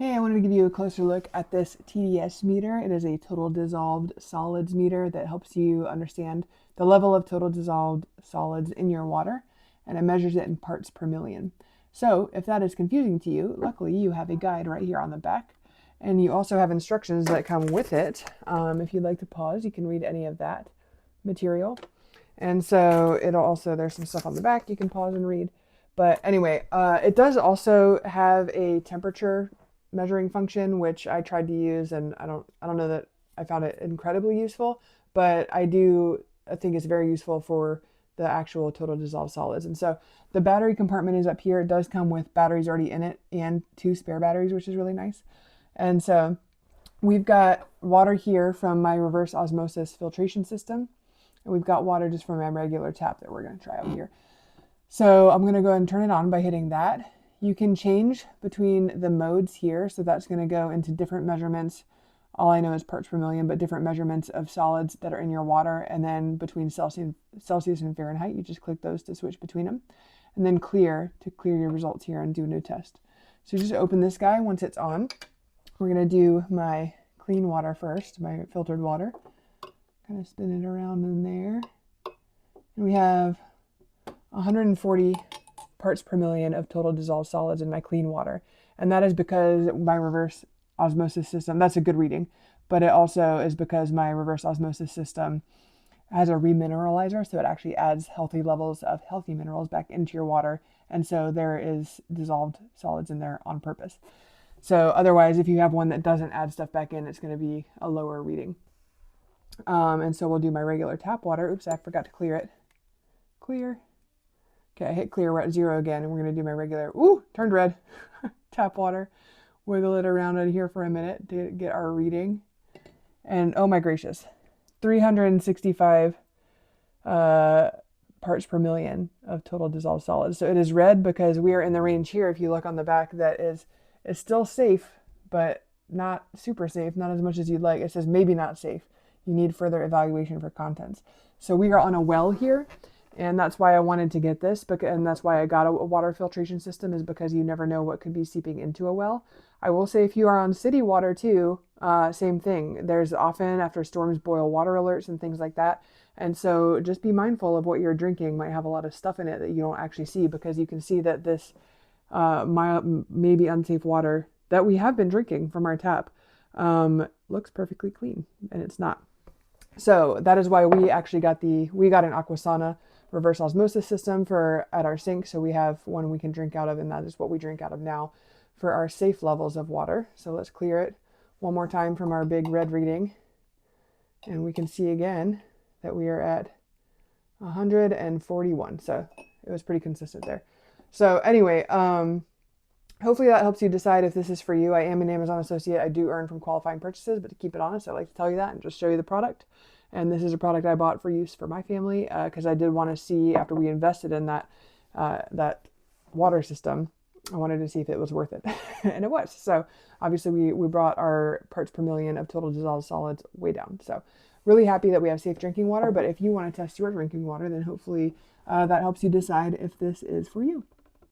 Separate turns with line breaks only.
Hey, I wanted to give you a closer look at this TDS meter. It is a total dissolved solids meter that helps you understand the level of total dissolved solids in your water, and it measures it in parts per million. So if that is confusing to you, luckily you have a guide right here on the back, and you also have instructions that come with it. If you'd like to pause, you can read any of that material. And so it'll also, there's some stuff on the back you can pause and read. But anyway, it does also have a temperature measuring function, which I tried to use, and I don't know that I found it incredibly useful, but I think it's very useful for the actual total dissolved solids. And so the battery compartment is up here. It does come with batteries already in it and 2 spare batteries, which is really nice. And so we've got water here from my reverse osmosis filtration system, and we've got water just from my regular tap that we're going to try out here. So I'm going to go ahead and turn it on by hitting that. You can change between the modes here, so that's going to go into different measurements. All I know is parts per million, but different measurements of solids that are in your water, and then between Celsius and Fahrenheit, you just click those to switch between them. And then clear to clear your results here and do a new test. So just open this guy once it's on. We're going to do my clean water first, my filtered water. Kind of spin it around in there. And we have 140 parts per million of total dissolved solids in my clean water. And that is because my reverse osmosis system, that's a good reading, but it also is because my reverse osmosis system has a remineralizer, so it actually adds healthy levels of healthy minerals back into your water. And so there is dissolved solids in there on purpose. So otherwise, if you have one that doesn't add stuff back in, it's going to be a lower reading. And so we'll do my regular tap water. Oops, I forgot to clear it. Clear. Okay, I hit clear, we're at 0 again, and we're going to do my regular, turned red, tap water. Wiggle it around in here for a minute to get our reading. And oh my gracious, 365 parts per million of total dissolved solids. So it is red because we are in the range here, if you look on the back, that is still safe, but not super safe, not as much as you'd like. It says maybe not safe. You need further evaluation for contents. So we are on a well here. And that's why I wanted to get this, and that's why I got a water filtration system, is because you never know what could be seeping into a well. I will say if you are on city water too, same thing. There's often, after storms, boil water alerts and things like that. And so just be mindful of what you're drinking. Might have a lot of stuff in it that you don't actually see, because you can see that this maybe unsafe water that we have been drinking from our tap looks perfectly clean, and it's not. So that is why we actually got an Aquasana reverse osmosis system at our sink. So we have one we can drink out of, and that is what we drink out of now for our safe levels of water. So let's clear it one more time from our big red reading. And we can see again that we are at 141. So it was pretty consistent there. So anyway, hopefully that helps you decide if this is for you. I am an Amazon associate. I do earn from qualifying purchases, but to keep it honest, I like to tell you that and just show you the product. And this is a product I bought for use for my family, because I did want to see, after we invested in that water system, I wanted to see if it was worth it. And it was. So obviously we brought our parts per million of total dissolved solids way down. So really happy that we have safe drinking water. But if you want to test your drinking water, then hopefully that helps you decide if this is for you.